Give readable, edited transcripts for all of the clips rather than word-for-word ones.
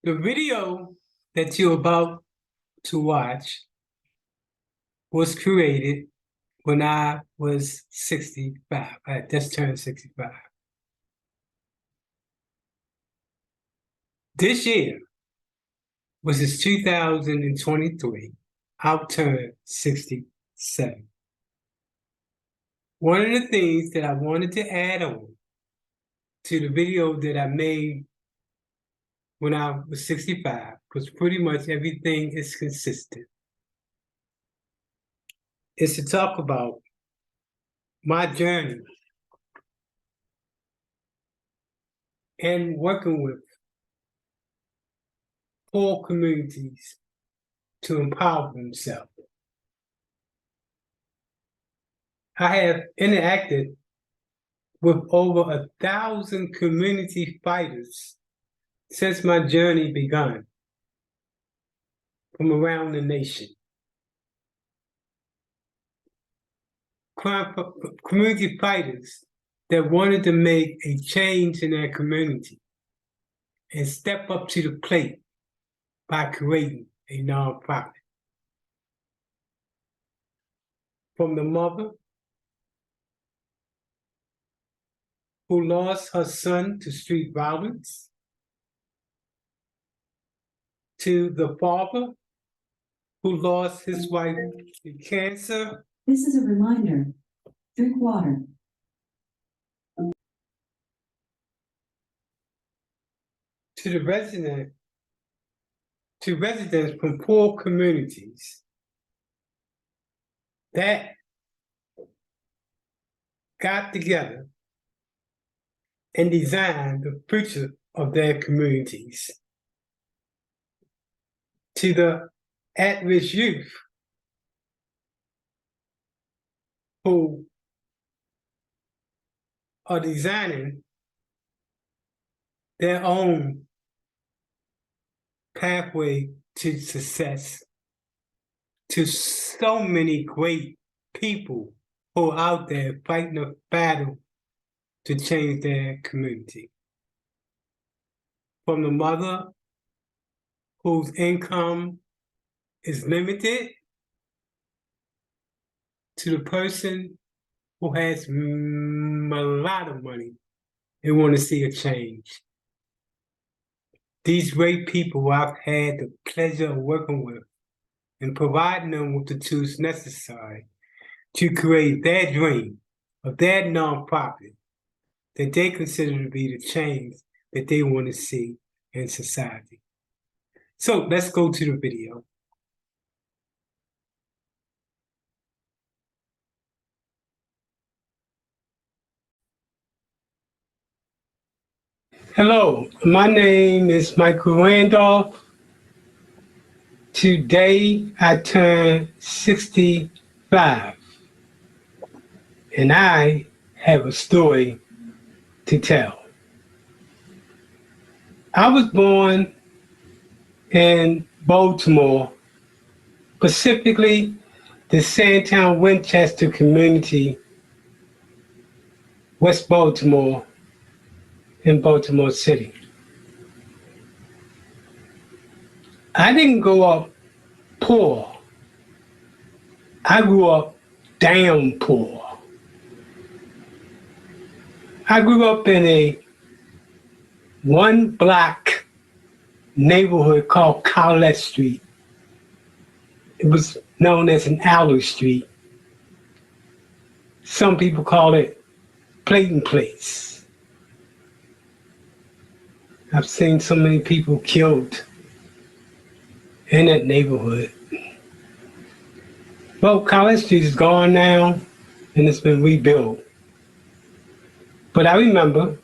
The video that you're about to watch was created when I was 65. I had just turned 65. This year, which is 2023, I'll turn 67. One of the things that I wanted to add on to the video that I made when I was 65, because pretty much everything is consistent, is to talk about my journey and working with poor communities to empower themselves. I have interacted with over 1,000 community fighters since my journey began from around the nation. Community fighters that wanted to make a change in their community and step up to the plate by creating a nonprofit. From the mother who lost her son to street violence, to the father who lost his wife to cancer. This is a reminder. Drink water. To the residents from poor communities that got together and designed the future of their communities. To the at-risk youth who are designing their own pathway to success, to so many great people who are out there fighting a battle to change their community. From the mother whose income is limited, to the person who has a lot of money and want to see a change. These great people I've had the pleasure of working with and providing them with the tools necessary to create their dream of their nonprofit that they consider to be the change that they want to see in society. So let's go to the video. Hello, my name is Michael Randolph. Today I turn 65 and I have a story to tell. I was born in Baltimore, specifically the Sandtown Winchester community, West Baltimore, in Baltimore City. I didn't grow up poor. I grew up damn poor. I grew up in a one-block neighborhood called Collette Street. It was known as an alley street. Some people call it Clayton Place. I've seen so many people killed in that neighborhood. Well, Collette Street is gone now and it's been rebuilt. But I remember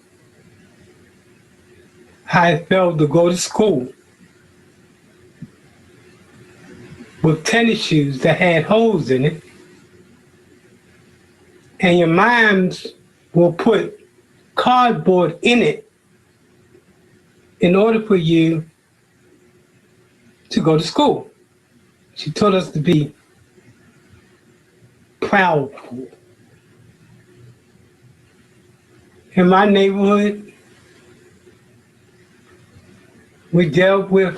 how it felt to go to school with tennis shoes that had holes in it, and your moms will put cardboard in it in order for you to go to school. She taught us to be proudful. In my neighborhood, We dealt with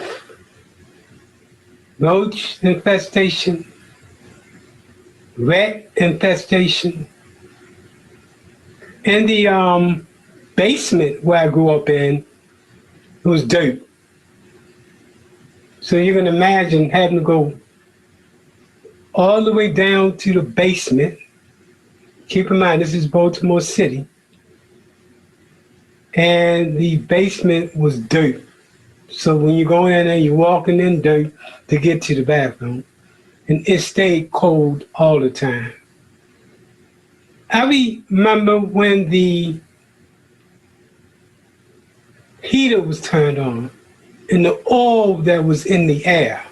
roach infestation, rat infestation. In the basement where I grew up in, it was dirt. So you can imagine having to go all the way down to the basement. Keep in mind, this is Baltimore City. And the basement was dirt. So when you go in there, you're walking in dirt to get to the bathroom. And it stayed cold all the time. I remember when the heater was turned on and the oil that was in the air.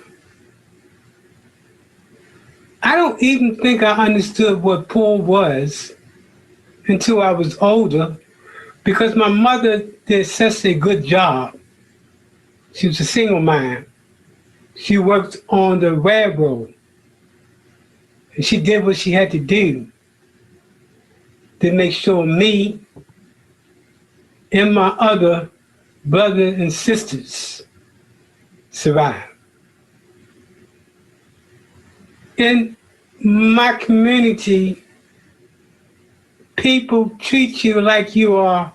I don't even think I understood what pool was until I was older because my mother did such a good job. She was a single mom. She worked on the railroad. And she did what she had to do to make sure me and my other brothers and sisters survived. In my community, people treat you like you are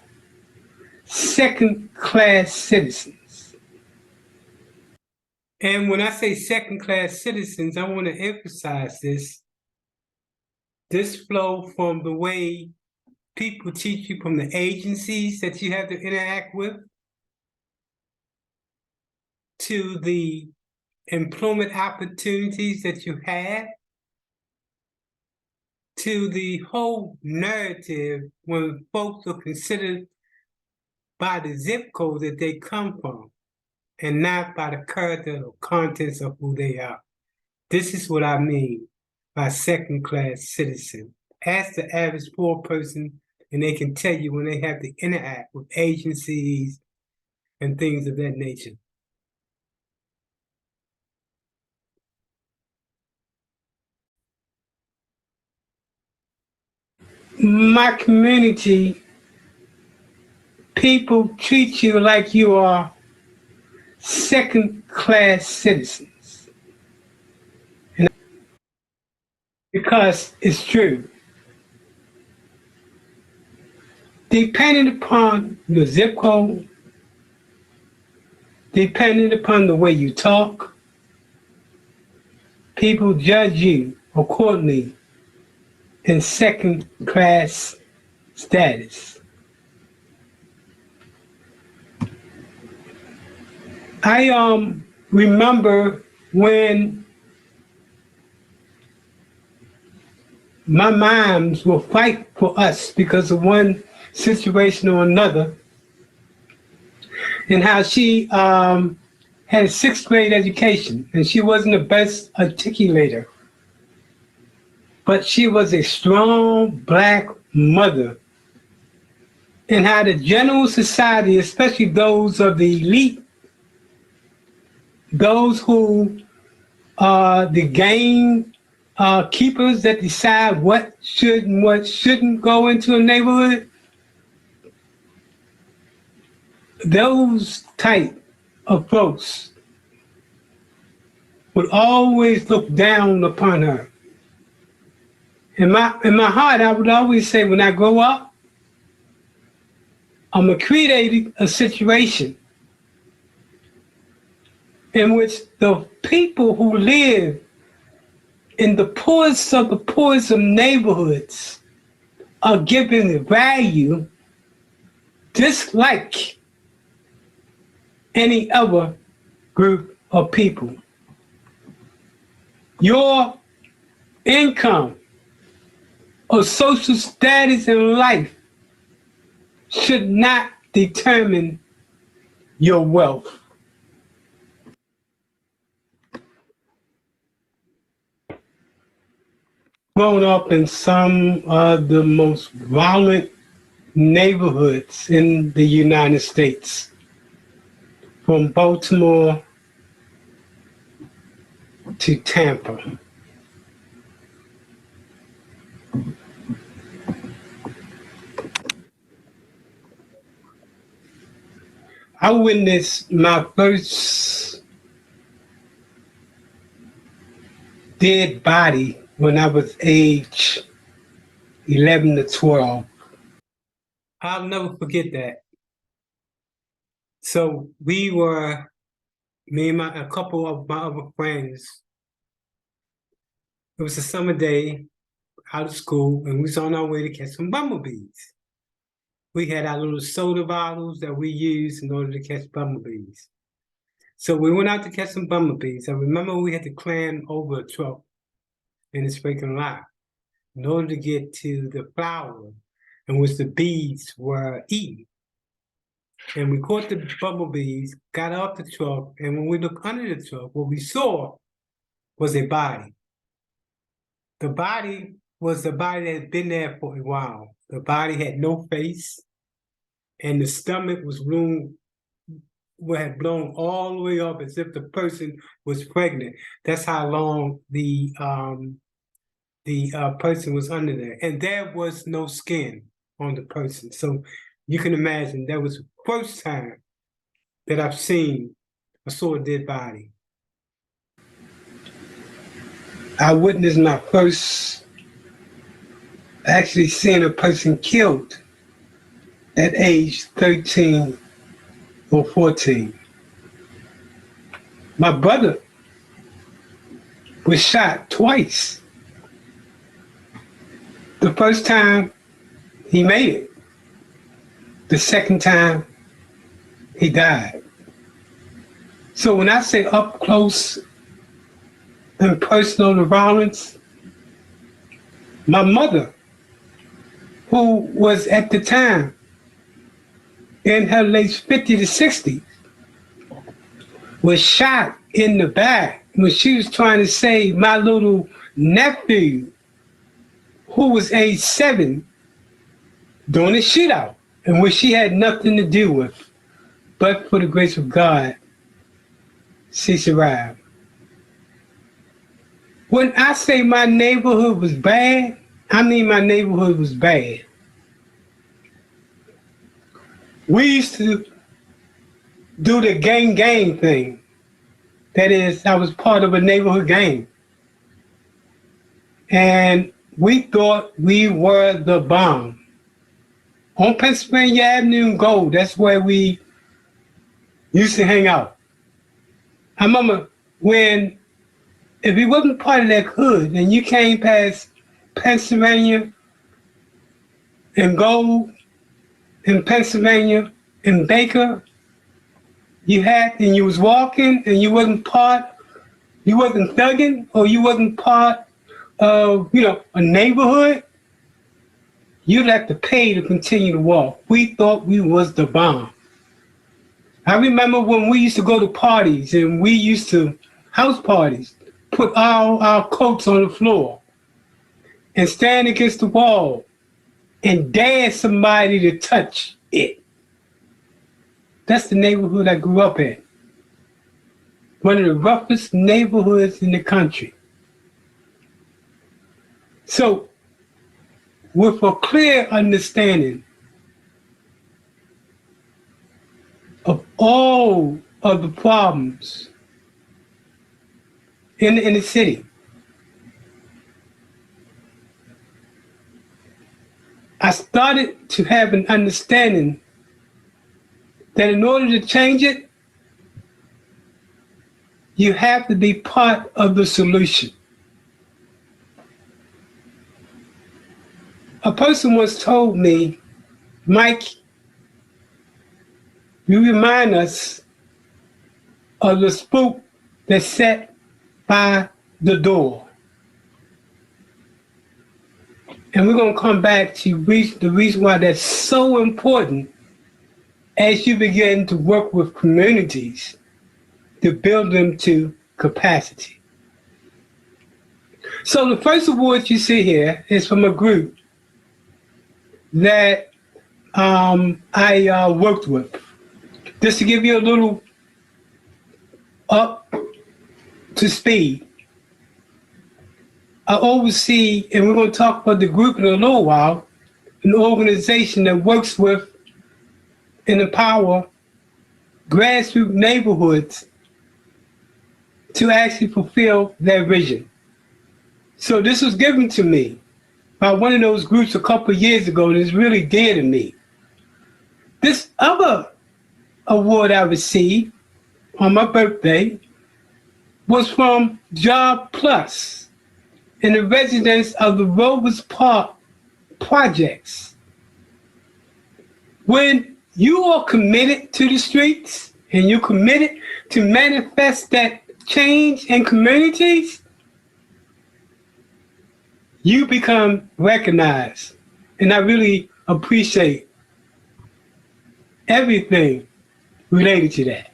second-class citizens. And when I say second-class citizens, I want to emphasize this. This flow from the way people teach you from the agencies that you have to interact with to the employment opportunities that you have to the whole narrative when folks are considered by the zip code that they come from and not by the character or contents of who they are. This is what I mean by second-class citizen. Ask the average poor person and they can tell you when they have to interact with agencies and things of that nature. My community, people treat you like you are second-class citizens. And because it's true. Depending upon your zip code, depending upon the way you talk, people judge you accordingly in second-class status. I remember when my moms will fight for us because of one situation or another, and how she had a sixth grade education, and she wasn't the best articulator, but she was a strong black mother. And how the general society, especially those of the elite, those who are the game keepers that decide what should and what shouldn't go into a neighborhood, those type of folks would always look down upon her. In my heart, I would always say, when I grow up, I'm gonna create a situation in which the people who live in the poorest of the poorest of neighborhoods are given the value just like any other group of people. Your income or social status in life should not determine your wealth. Grown up in some of the most violent neighborhoods in the United States, from Baltimore to Tampa. I witnessed my first dead body when I was age 11 to 12. I'll never forget that. So we were, me and a couple of my other friends, it was a summer day out of school, and we was on our way to catch some bumblebees. We had our little soda bottles that we used in order to catch bumblebees. So we went out to catch some bumblebees. I remember we had to climb over a truck in this vacant lot in order to get to the flower in which the bees were eating. And we caught the bumblebees, got off the truck, and when we looked under the truck, what we saw was a body. The body was the body that had been there for a while. The body had no face, and the stomach was had blown all the way up as if the person was pregnant. That's how long the person was under there, and there was no skin on the person. So you can imagine that was the first time that I saw a dead body. I witnessed my first actually seeing a person killed at age 13 or 14. My brother was shot twice. The first time he made it. The second time he died. So when I say up close and personal violence, my mother, who was at the time in her late 50s to 60s, was shot in the back when she was trying to save my little nephew, who was age 7, during a shootout, and which she had nothing to do with. But for the grace of God, she survived. When I say my neighborhood was bad, I mean my neighborhood was bad. We used to do the gang thing. That is, I was part of a neighborhood gang. And we thought we were the bomb. On Pennsylvania Avenue and Gold, that's where we used to hang out. I remember when, if you wasn't part of that hood and you came past Pennsylvania and Gold in Pennsylvania and Baker, and you was walking and you wasn't thugging, or you wasn't part of, a neighborhood, you'd have to pay to continue to walk. We thought we was the bomb. I remember when we used to go to parties and we used to, house parties, put all our coats on the floor and stand against the wall and dare somebody to touch it. That's the neighborhood I grew up in. One of the roughest neighborhoods in the country. So, with a clear understanding of all of the problems in the city, I started to have an understanding that in order to change it, you have to be part of the solution. A person once told me, Mike, you remind us of the spook that sat by the door. And we're going to come back to the reason why that's so important as you begin to work with communities to build them to capacity. So the first award you see here is from a group that I worked with. Just to give you a little up to speed, I oversee, and we're going to talk about the group in a little while, an organization that works with and empower grassroots neighborhoods to actually fulfill their vision. So this was given to me by one of those groups a couple of years ago, and it's really dear to me. This other award I received on my birthday was from Job Plus and the residents of the Rovers Park projects. When you are committed to the streets and you're committed to manifest that change in communities, you become recognized. And I really appreciate everything related to that.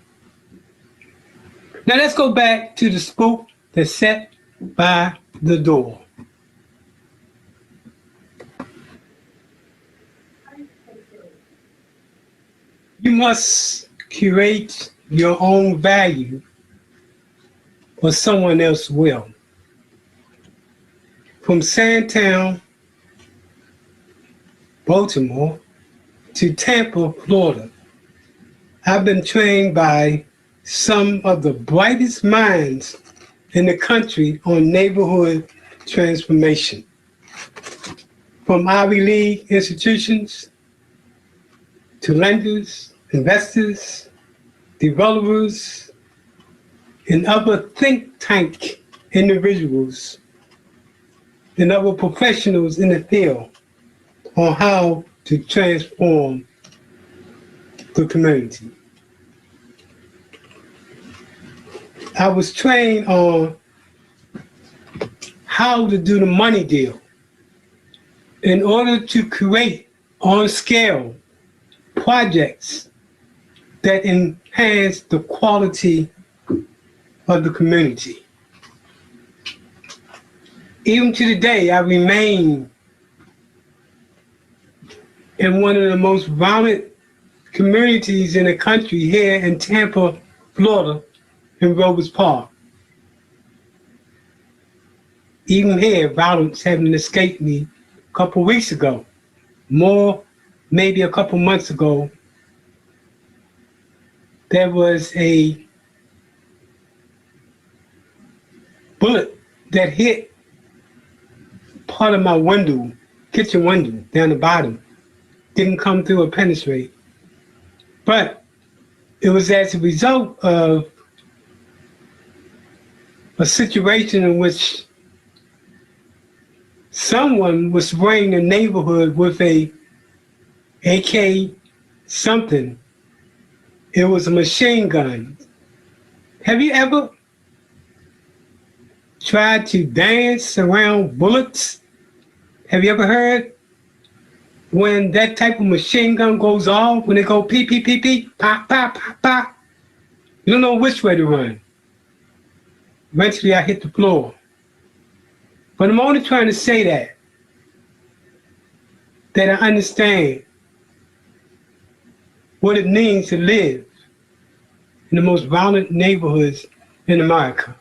Now let's go back to the spook that's set by the door. You must curate your own value or someone else will. From Sandtown, Baltimore, to Tampa, Florida, I've been trained by some of the brightest minds in the country on neighborhood transformation. From Ivy League institutions to lenders, investors, developers, and other think tank individuals and other professionals in the field on how to transform the community. I was trained on how to do the money deal in order to create on scale projects that enhance the quality of the community. Even to today, I remain in one of the most violent communities in the country here in Tampa, Florida, in Rovers Park. Even here, violence having escaped me a couple weeks ago. More, maybe a couple months ago, there was a bullet that hit part of my window, kitchen window, down the bottom. Didn't come through or penetrate. But it was as a result of a situation in which someone was spraying the neighborhood with a AK something. It was a machine gun. Have you ever tried to dance around bullets? Have you ever heard when that type of machine gun goes off, when it go pee, pee, pee, pee, pop, pop, pop, pop? You don't know which way to run. Eventually I hit the floor. But I'm only trying to say that I understand what it means to live in the most violent neighborhoods in America.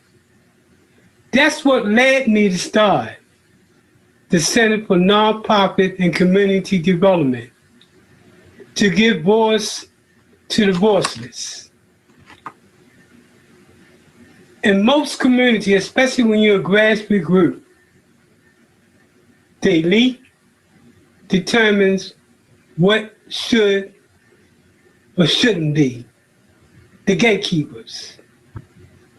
That's what led me to start the Center for Nonprofit and Community Development, to give voice to the voiceless. In most communities, especially when you're a grassroots group, the elite determines what should or shouldn't be. The gatekeepers,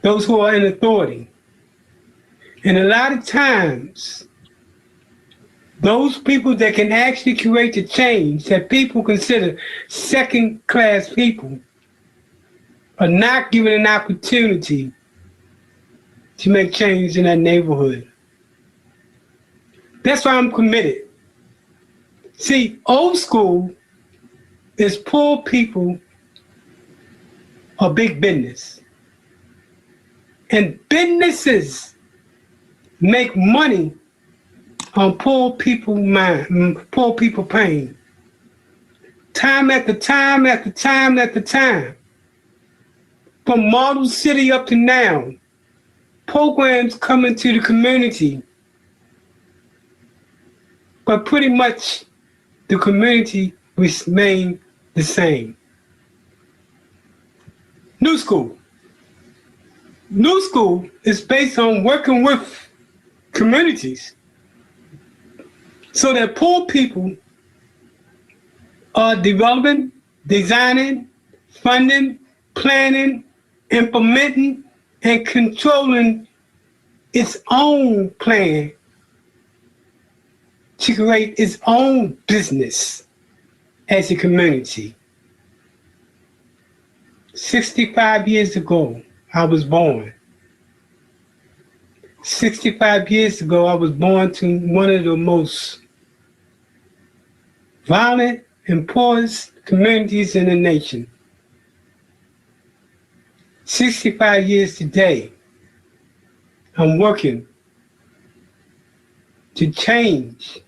those who are in authority. And a lot of times, those people that can actually create the change that people consider second-class people are not given an opportunity to make change in that neighborhood. That's why I'm committed. See, old school is poor people are big business. And businesses make money on poor people mind, poor people pain. Time after time after time after time. From Model City up to now, programs come into the community, but pretty much the community remain the same. New School. New School is based on working with communities so that poor people are developing, designing, funding, planning, implementing, and controlling its own plan to create its own business as a community. 65 years ago, I was born. 65 years ago, I was born to one of the most violent and poorest communities in the nation. 65 years today, I'm working to change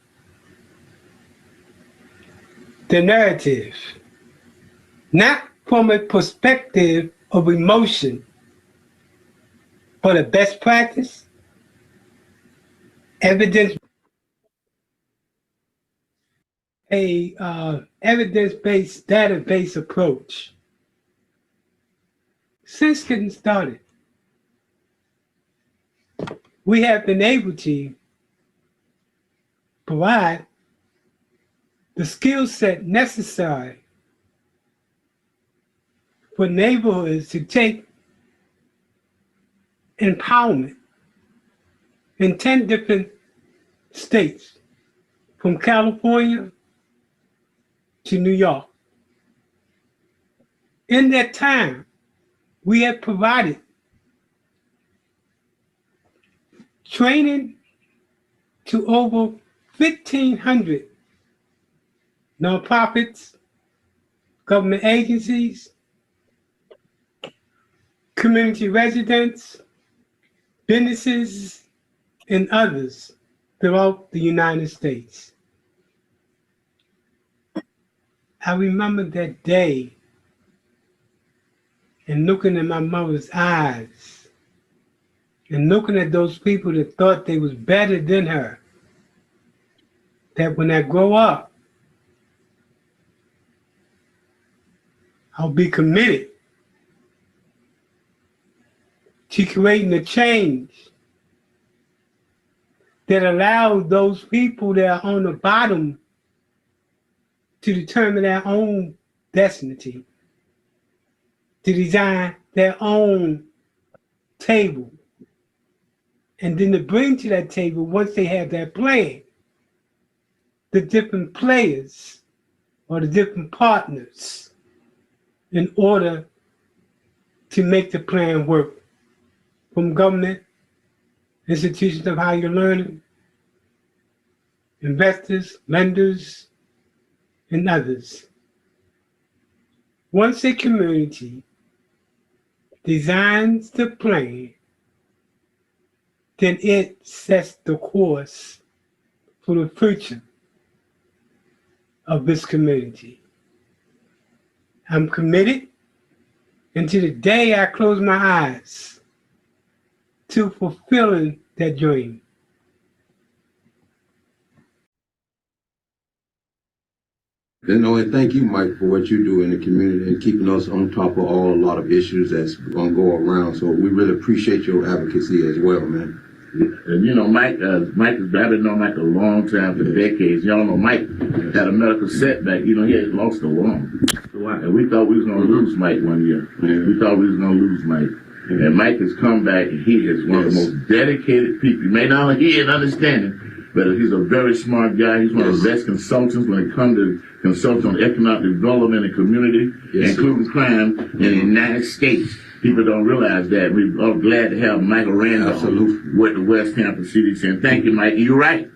the narrative, not from a perspective of emotion, but a best practice, evidence-based database approach. Since getting started, we have been able to provide the skill set necessary for neighborhoods to take empowerment in 10 different states, from California to New York. In that time, we have provided training to over 1,500 nonprofits, government agencies, community residents, businesses, and others throughout the United States. I remember that day and looking in my mother's eyes and looking at those people that thought they was better than her, that when I grow up, I'll be committed to creating a change that allows those people that are on the bottom to determine their own destiny, to design their own table, and then to bring to that table, once they have that plan, the different players or the different partners in order to make the plan work, from government, institutions of higher learning, investors, lenders, and others. Once a community designs the plan, then it sets the course for the future of this community. I'm committed, and to the day I close my eyes, to fulfilling that dream. And thank you, Mike, for what you do in the community and keeping us on top of a lot of issues that's going to go around. So we really appreciate your advocacy as well, man. And you know, Mike has known Mike a long time, for decades. Y'all know Mike had a medical setback. You know, he had lost a lung. And we thought we was going to lose Mike one year. Yeah. We thought we was going to lose Mike. Yeah. And Mike has come back, and he is one of the most dedicated people. You may not hear and understand him, but he's a very smart guy. He's one of the best consultants when it comes to consulting on economic development and community, including crime in the United States. People don't realize that. We're glad to have Michael Randolph with the West Hampton CDC. And thank you, Mike. You're right.